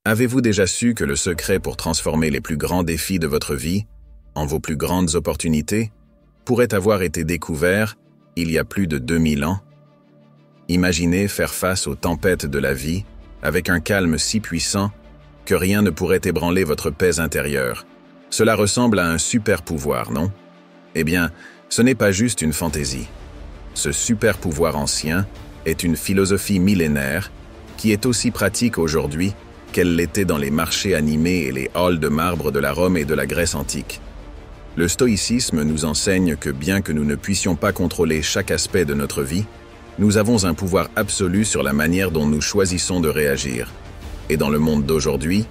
Avez-vous déjà su que le secret pour transformer les plus grands défis de votre vie en vos plus grandes opportunités pourrait avoir été découvert il y a plus de 2000 ans? Imaginez faire face aux tempêtes de la vie avec un calme si puissant que rien ne pourrait ébranler votre paix intérieure. Cela ressemble à un super pouvoir, non? Eh bien, ce n'est pas juste une fantaisie. Ce super pouvoir ancien est une philosophie millénaire qui est aussi pratique aujourd'hui qu'elle l'était dans les marchés animés et les halls de marbre de la Rome et de la Grèce antique. Le stoïcisme nous enseigne que bien que nous ne puissions pas contrôler chaque aspect de notre vie, nous avons un pouvoir absolu sur la manière dont nous choisissons de réagir. Et dans le monde d'aujourd'hui,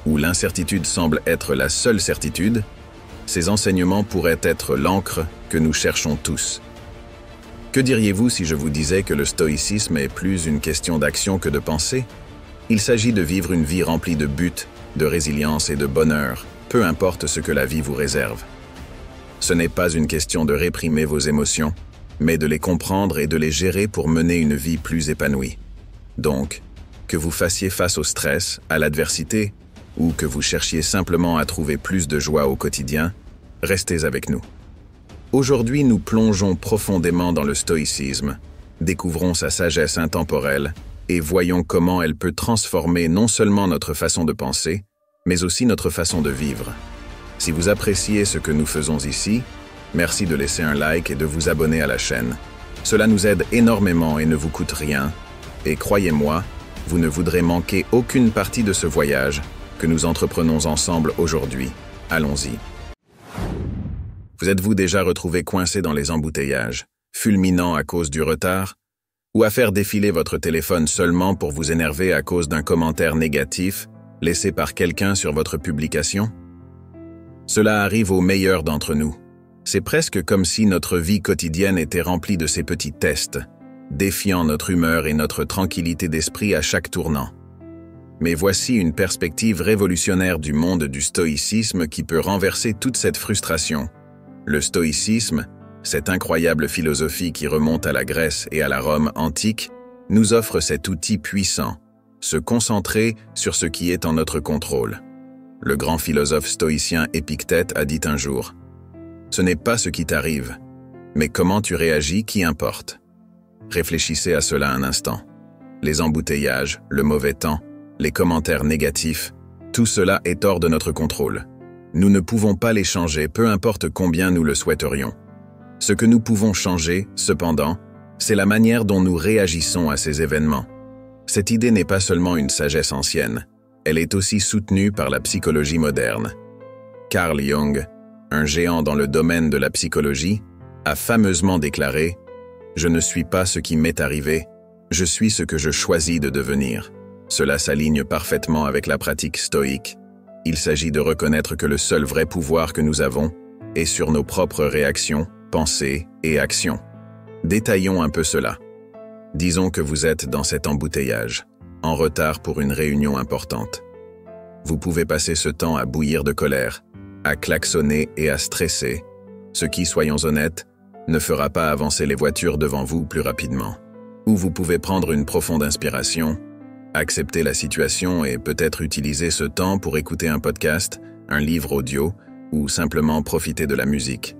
où l'incertitude semble être la seule certitude, ces enseignements pourraient être l'encre que nous cherchons tous. Que diriez-vous si je vous disais que le stoïcisme est plus une question d'action que de pensée? Il s'agit de vivre une vie remplie de buts, de résilience et de bonheur, peu importe ce que la vie vous réserve. Ce n'est pas une question de réprimer vos émotions, mais de les comprendre et de les gérer pour mener une vie plus épanouie. Donc, que vous fassiez face au stress, à l'adversité, ou que vous cherchiez simplement à trouver plus de joie au quotidien, restez avec nous. Aujourd'hui, nous plongeons profondément dans le stoïcisme, découvrons sa sagesse intemporelle et voyons comment elle peut transformer non seulement notre façon de penser, mais aussi notre façon de vivre. Si vous appréciez ce que nous faisons ici, merci de laisser un like et de vous abonner à la chaîne. Cela nous aide énormément et ne vous coûte rien. Et croyez-moi, vous ne voudrez manquer aucune partie de ce voyage que nous entreprenons ensemble aujourd'hui. Allons-y. Vous êtes-vous déjà retrouvé coincé dans les embouteillages, fulminant à cause du retard, ou à faire défiler votre téléphone seulement pour vous énerver à cause d'un commentaire négatif laissé par quelqu'un sur votre publication? Cela arrive aux meilleurs d'entre nous. C'est presque comme si notre vie quotidienne était remplie de ces petits tests, défiant notre humeur et notre tranquillité d'esprit à chaque tournant. Mais voici une perspective révolutionnaire du monde du stoïcisme qui peut renverser toute cette frustration. Le stoïcisme, cette incroyable philosophie qui remonte à la Grèce et à la Rome antique, nous offre cet outil puissant, se concentrer sur ce qui est en notre contrôle. Le grand philosophe stoïcien Épictète a dit un jour: « Ce n'est pas ce qui t'arrive, mais comment tu réagis qui importe. » Réfléchissez à cela un instant. Les embouteillages, le mauvais temps, les commentaires négatifs, tout cela est hors de notre contrôle. Nous ne pouvons pas les changer, peu importe combien nous le souhaiterions. Ce que nous pouvons changer, cependant, c'est la manière dont nous réagissons à ces événements. Cette idée n'est pas seulement une sagesse ancienne, elle est aussi soutenue par la psychologie moderne. Carl Jung, un géant dans le domaine de la psychologie, a fameusement déclaré « Je ne suis pas ce qui m'est arrivé, je suis ce que je choisis de devenir ». Cela s'aligne parfaitement avec la pratique stoïque. Il s'agit de reconnaître que le seul vrai pouvoir que nous avons est sur nos propres réactions, pensées et actions. Détaillons un peu cela. Disons que vous êtes dans cet embouteillage, en retard pour une réunion importante. Vous pouvez passer ce temps à bouillir de colère, à klaxonner et à stresser, ce qui, soyons honnêtes, ne fera pas avancer les voitures devant vous plus rapidement. Ou vous pouvez prendre une profonde inspiration, accepter la situation et peut-être utiliser ce temps pour écouter un podcast, un livre audio ou simplement profiter de la musique.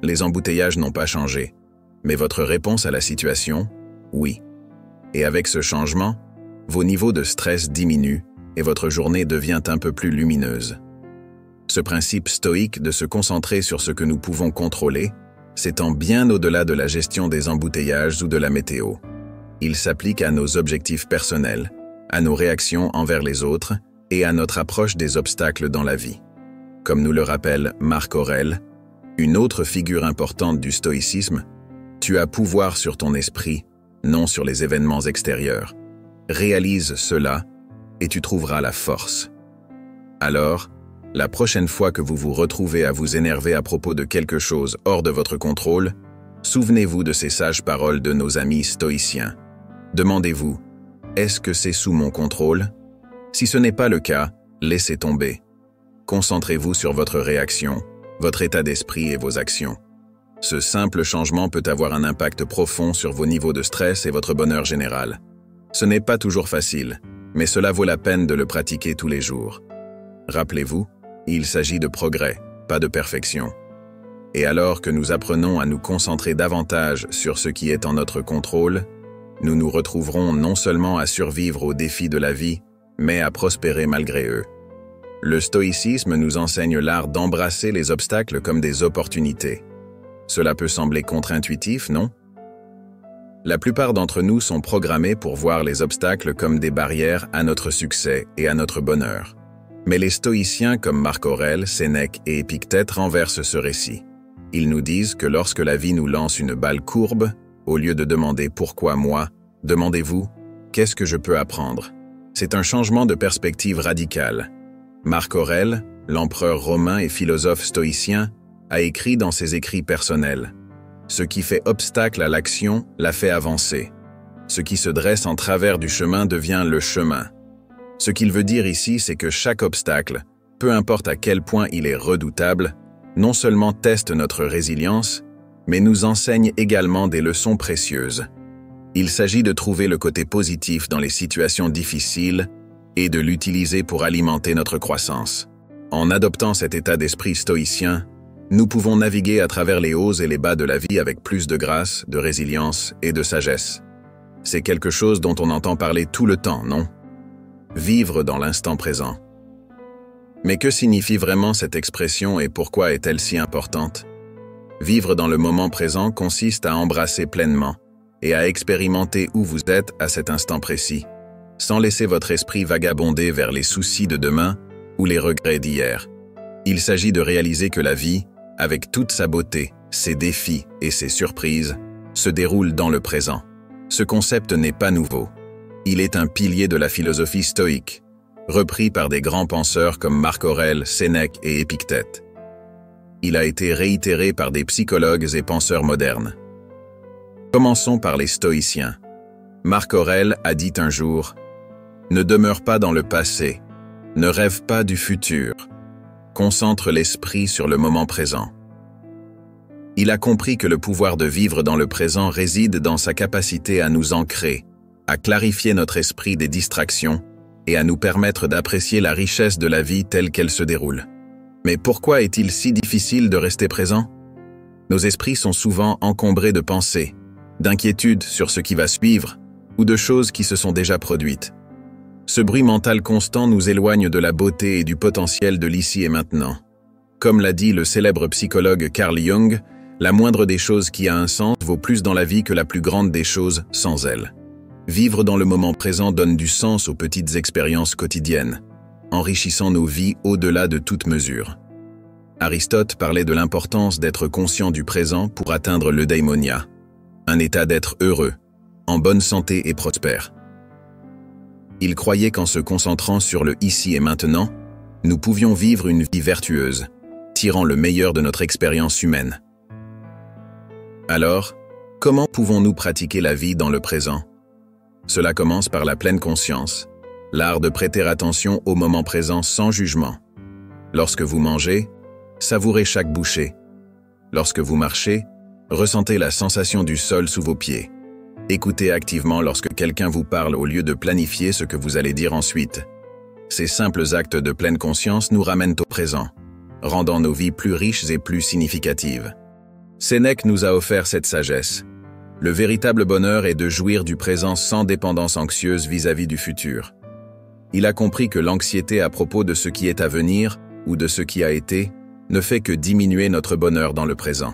Les embouteillages n'ont pas changé, mais votre réponse à la situation, oui. Et avec ce changement, vos niveaux de stress diminuent et votre journée devient un peu plus lumineuse. Ce principe stoïque de se concentrer sur ce que nous pouvons contrôler s'étend bien au-delà de la gestion des embouteillages ou de la météo. Il s'applique à nos objectifs personnels, à nos réactions envers les autres et à notre approche des obstacles dans la vie. Comme nous le rappelle Marc Aurèle, une autre figure importante du stoïcisme, tu as pouvoir sur ton esprit, non sur les événements extérieurs. Réalise cela et tu trouveras la force. Alors, la prochaine fois que vous vous retrouvez à vous énerver à propos de quelque chose hors de votre contrôle, souvenez-vous de ces sages paroles de nos amis stoïciens. Demandez-vous, est-ce que c'est sous mon contrôle? Si ce n'est pas le cas, laissez tomber. Concentrez-vous sur votre réaction, votre état d'esprit et vos actions. Ce simple changement peut avoir un impact profond sur vos niveaux de stress et votre bonheur général. Ce n'est pas toujours facile, mais cela vaut la peine de le pratiquer tous les jours. Rappelez-vous, il s'agit de progrès, pas de perfection. Et alors que nous apprenons à nous concentrer davantage sur ce qui est en notre contrôle, nous nous retrouverons non seulement à survivre aux défis de la vie, mais à prospérer malgré eux. Le stoïcisme nous enseigne l'art d'embrasser les obstacles comme des opportunités. Cela peut sembler contre-intuitif, non? La plupart d'entre nous sont programmés pour voir les obstacles comme des barrières à notre succès et à notre bonheur. Mais les stoïciens comme Marc Aurèle, Sénèque et Épictète renversent ce récit. Ils nous disent que lorsque la vie nous lance une balle courbe, au lieu de demander « pourquoi moi ?», demandez-vous « qu'est-ce que je peux apprendre ?» C'est un changement de perspective radical. Marc Aurèle, l'empereur romain et philosophe stoïcien, a écrit dans ses écrits personnels « Ce qui fait obstacle à l'action la fait avancer. Ce qui se dresse en travers du chemin devient le chemin. » Ce qu'il veut dire ici, c'est que chaque obstacle, peu importe à quel point il est redoutable, non seulement teste notre résilience, mais nous enseigne également des leçons précieuses. Il s'agit de trouver le côté positif dans les situations difficiles et de l'utiliser pour alimenter notre croissance. En adoptant cet état d'esprit stoïcien, nous pouvons naviguer à travers les hauts et les bas de la vie avec plus de grâce, de résilience et de sagesse. C'est quelque chose dont on entend parler tout le temps, non? Vivre dans l'instant présent. Mais que signifie vraiment cette expression et pourquoi est-elle si importante? Vivre dans le moment présent consiste à embrasser pleinement et à expérimenter où vous êtes à cet instant précis, sans laisser votre esprit vagabonder vers les soucis de demain ou les regrets d'hier. Il s'agit de réaliser que la vie, avec toute sa beauté, ses défis et ses surprises, se déroule dans le présent. Ce concept n'est pas nouveau. Il est un pilier de la philosophie stoïque, repris par des grands penseurs comme Marc Aurèle, Sénèque et Épictète. Il a été réitéré par des psychologues et penseurs modernes. Commençons par les stoïciens. Marc Aurèle a dit un jour « Ne demeure pas dans le passé, ne rêve pas du futur, concentre l'esprit sur le moment présent. » Il a compris que le pouvoir de vivre dans le présent réside dans sa capacité à nous ancrer, à clarifier notre esprit des distractions et à nous permettre d'apprécier la richesse de la vie telle qu'elle se déroule. Mais pourquoi est-il si difficile de rester présent? Nos esprits sont souvent encombrés de pensées, d'inquiétudes sur ce qui va suivre ou de choses qui se sont déjà produites. Ce bruit mental constant nous éloigne de la beauté et du potentiel de l'ici et maintenant. Comme l'a dit le célèbre psychologue Carl Jung, la moindre des choses qui a un sens vaut plus dans la vie que la plus grande des choses sans elle. Vivre dans le moment présent donne du sens aux petites expériences quotidiennes, enrichissant nos vies au-delà de toute mesure. Aristote parlait de l'importance d'être conscient du présent pour atteindre l'eudaimonia, un état d'être heureux, en bonne santé et prospère. Il croyait qu'en se concentrant sur le ici et maintenant, nous pouvions vivre une vie vertueuse, tirant le meilleur de notre expérience humaine. Alors, comment pouvons-nous pratiquer la vie dans le présent? Cela commence par la pleine conscience, l'art de prêter attention au moment présent sans jugement. Lorsque vous mangez, savourez chaque bouchée. Lorsque vous marchez, ressentez la sensation du sol sous vos pieds. Écoutez activement lorsque quelqu'un vous parle au lieu de planifier ce que vous allez dire ensuite. Ces simples actes de pleine conscience nous ramènent au présent, rendant nos vies plus riches et plus significatives. Sénèque nous a offert cette sagesse. Le véritable bonheur est de jouir du présent sans dépendance anxieuse vis-à-vis du futur. Il a compris que l'anxiété à propos de ce qui est à venir ou de ce qui a été ne fait que diminuer notre bonheur dans le présent.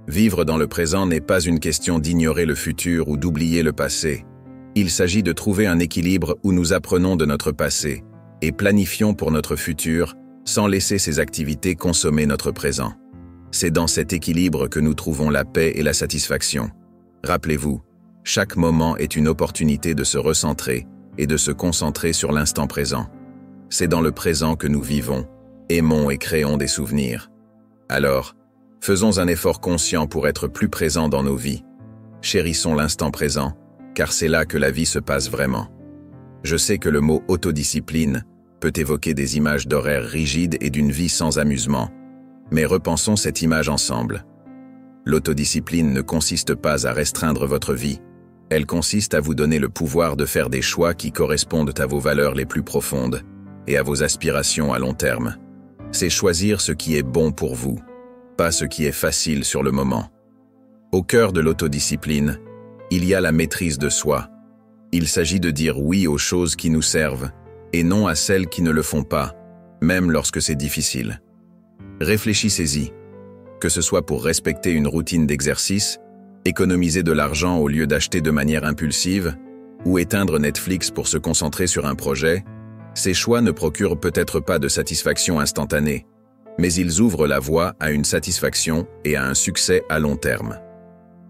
Vivre dans le présent n'est pas une question d'ignorer le futur ou d'oublier le passé. Il s'agit de trouver un équilibre où nous apprenons de notre passé et planifions pour notre futur sans laisser ces activités consommer notre présent. C'est dans cet équilibre que nous trouvons la paix et la satisfaction. Rappelez-vous, chaque moment est une opportunité de se recentrer et de se concentrer sur l'instant présent. C'est dans le présent que nous vivons, aimons et créons des souvenirs. Alors, faisons un effort conscient pour être plus présents dans nos vies. Chérissons l'instant présent, car c'est là que la vie se passe vraiment. Je sais que le mot autodiscipline peut évoquer des images d'horaires rigides et d'une vie sans amusement, mais repensons cette image ensemble. L'autodiscipline ne consiste pas à restreindre votre vie, Elle consiste à vous donner le pouvoir de faire des choix qui correspondent à vos valeurs les plus profondes et à vos aspirations à long terme. C'est choisir ce qui est bon pour vous, pas ce qui est facile sur le moment. Au cœur de l'autodiscipline, il y a la maîtrise de soi. Il s'agit de dire oui aux choses qui nous servent et non à celles qui ne le font pas, même lorsque c'est difficile. Réfléchissez-y, que ce soit pour respecter une routine d'exercice, économiser de l'argent au lieu d'acheter de manière impulsive, ou éteindre Netflix pour se concentrer sur un projet, ces choix ne procurent peut-être pas de satisfaction instantanée, mais ils ouvrent la voie à une satisfaction et à un succès à long terme.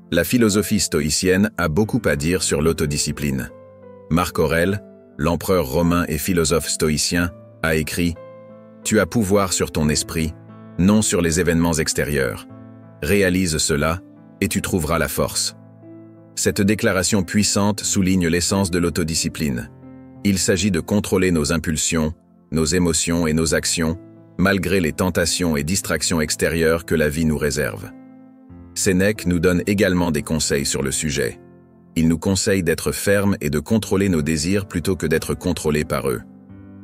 La philosophie stoïcienne a beaucoup à dire sur l'autodiscipline. Marc Aurèle, l'empereur romain et philosophe stoïcien, a écrit « Tu as pouvoir sur ton esprit, non sur les événements extérieurs. Réalise cela, et tu trouveras la force. » Cette déclaration puissante souligne l'essence de l'autodiscipline. Il s'agit de contrôler nos impulsions, nos émotions et nos actions, malgré les tentations et distractions extérieures que la vie nous réserve. Sénèque nous donne également des conseils sur le sujet. Il nous conseille d'être fermes et de contrôler nos désirs plutôt que d'être contrôlés par eux.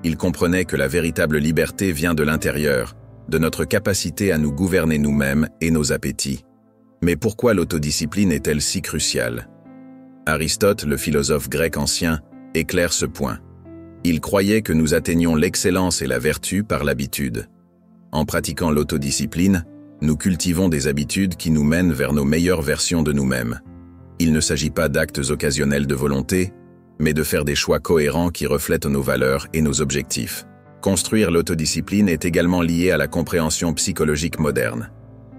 Il comprenait que la véritable liberté vient de l'intérieur, de notre capacité à nous gouverner nous-mêmes et nos appétits. Mais pourquoi l'autodiscipline est-elle si cruciale? Aristote, le philosophe grec ancien, éclaire ce point. Il croyait que nous atteignions l'excellence et la vertu par l'habitude. En pratiquant l'autodiscipline, nous cultivons des habitudes qui nous mènent vers nos meilleures versions de nous-mêmes. Il ne s'agit pas d'actes occasionnels de volonté, mais de faire des choix cohérents qui reflètent nos valeurs et nos objectifs. Construire l'autodiscipline est également lié à la compréhension psychologique moderne.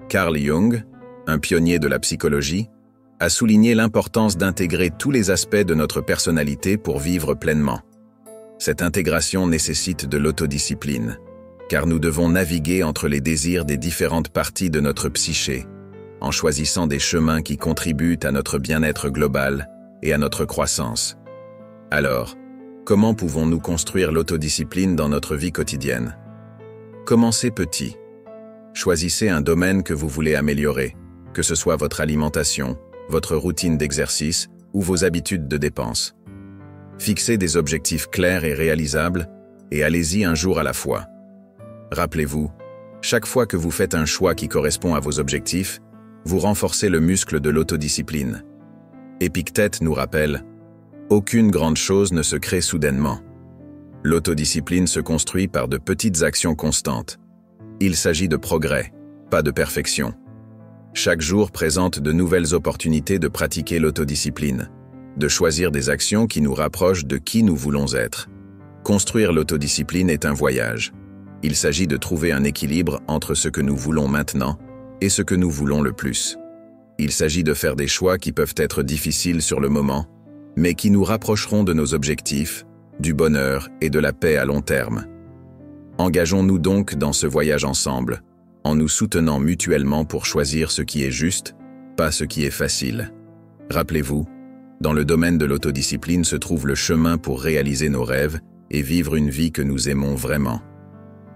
Carl Jung, un pionnier de la psychologie, a souligné l'importance d'intégrer tous les aspects de notre personnalité pour vivre pleinement. Cette intégration nécessite de l'autodiscipline, car nous devons naviguer entre les désirs des différentes parties de notre psyché, en choisissant des chemins qui contribuent à notre bien-être global et à notre croissance. Alors, comment pouvons-nous construire l'autodiscipline dans notre vie quotidienne? Commencez petit. Choisissez un domaine que vous voulez améliorer, que ce soit votre alimentation, votre routine d'exercice ou vos habitudes de dépenses. Fixez des objectifs clairs et réalisables et allez-y un jour à la fois. Rappelez-vous, chaque fois que vous faites un choix qui correspond à vos objectifs, vous renforcez le muscle de l'autodiscipline. Épictète nous rappelle « Aucune grande chose ne se crée soudainement. L'autodiscipline se construit par de petites actions constantes. Il s'agit de progrès, pas de perfection. Chaque jour présente de nouvelles opportunités de pratiquer l'autodiscipline, de choisir des actions qui nous rapprochent de qui nous voulons être. Construire l'autodiscipline est un voyage. Il s'agit de trouver un équilibre entre ce que nous voulons maintenant et ce que nous voulons le plus. Il s'agit de faire des choix qui peuvent être difficiles sur le moment, mais qui nous rapprocheront de nos objectifs, du bonheur et de la paix à long terme. Engageons-nous donc dans ce voyage ensemble, en nous soutenant mutuellement pour choisir ce qui est juste, pas ce qui est facile. Rappelez-vous, dans le domaine de l'autodiscipline se trouve le chemin pour réaliser nos rêves et vivre une vie que nous aimons vraiment.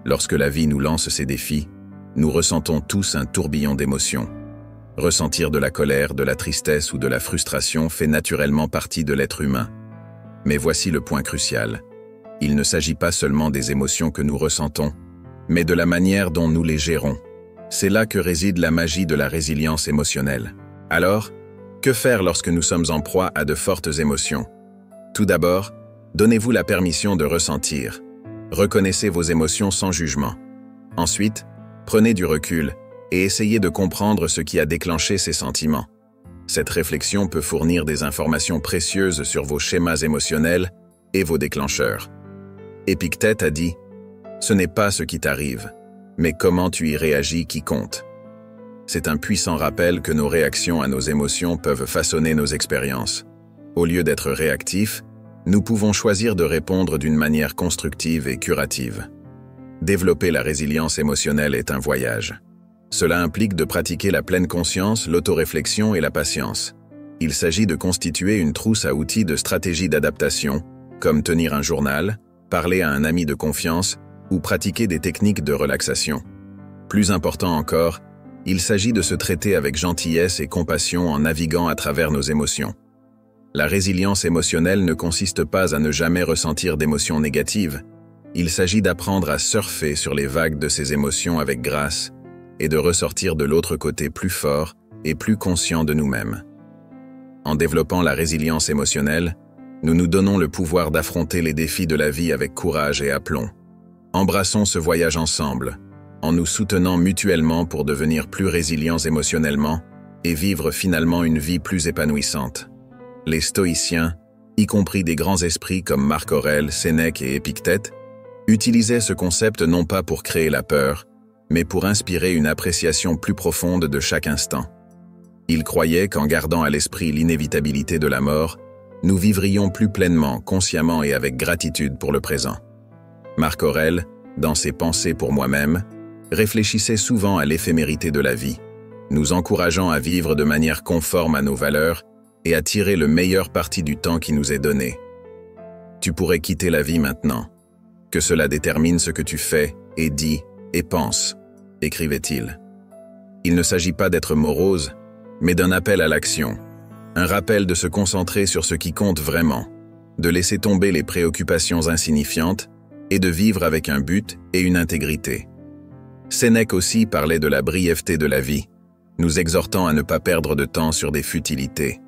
Lorsque la vie nous lance ces défis, nous ressentons tous un tourbillon d'émotions. Ressentir de la colère, de la tristesse ou de la frustration fait naturellement partie de l'être humain. Mais voici le point crucial. Il ne s'agit pas seulement des émotions que nous ressentons, mais de la manière dont nous les gérons. C'est là que réside la magie de la résilience émotionnelle. Alors, que faire lorsque nous sommes en proie à de fortes émotions? Tout d'abord, donnez-vous la permission de ressentir. Reconnaissez vos émotions sans jugement. Ensuite, prenez du recul et essayez de comprendre ce qui a déclenché ces sentiments. Cette réflexion peut fournir des informations précieuses sur vos schémas émotionnels et vos déclencheurs. Épictète a dit « Ce n'est pas ce qui t'arrive, mais comment tu y réagis qui compte. » C'est un puissant rappel que nos réactions à nos émotions peuvent façonner nos expériences. Au lieu d'être réactifs, nous pouvons choisir de répondre d'une manière constructive et curative. Développer la résilience émotionnelle est un voyage. Cela implique de pratiquer la pleine conscience, l'autoréflexion et la patience. Il s'agit de constituer une trousse à outils de stratégies d'adaptation, comme tenir un journal, parler à un ami de confiance ou pratiquer des techniques de relaxation. Plus important encore, il s'agit de se traiter avec gentillesse et compassion en naviguant à travers nos émotions. La résilience émotionnelle ne consiste pas à ne jamais ressentir d'émotions négatives. Il s'agit d'apprendre à surfer sur les vagues de ces émotions avec grâce et de ressortir de l'autre côté plus fort et plus conscient de nous-mêmes. En développant la résilience émotionnelle, nous nous donnons le pouvoir d'affronter les défis de la vie avec courage et aplomb. Embrassons ce voyage ensemble, en nous soutenant mutuellement pour devenir plus résilients émotionnellement et vivre finalement une vie plus épanouissante. Les stoïciens, y compris des grands esprits comme Marc Aurèle, Sénèque et Épictète, utilisaient ce concept non pas pour créer la peur, mais pour inspirer une appréciation plus profonde de chaque instant. Ils croyaient qu'en gardant à l'esprit l'inévitabilité de la mort, nous vivrions plus pleinement, consciemment et avec gratitude pour le présent. Marc Aurèle, dans ses Pensées pour moi-même, réfléchissait souvent à l'éphémérité de la vie, nous encourageant à vivre de manière conforme à nos valeurs et à tirer le meilleur parti du temps qui nous est donné. Tu pourrais quitter la vie maintenant. Que cela détermine ce que tu fais et dis et penses, écrivait-il. Il ne s'agit pas d'être morose, mais d'un appel à l'action, un rappel de se concentrer sur ce qui compte vraiment, de laisser tomber les préoccupations insignifiantes et de vivre avec un but et une intégrité. Sénèque aussi parlait de la brièveté de la vie, nous exhortant à ne pas perdre de temps sur des futilités.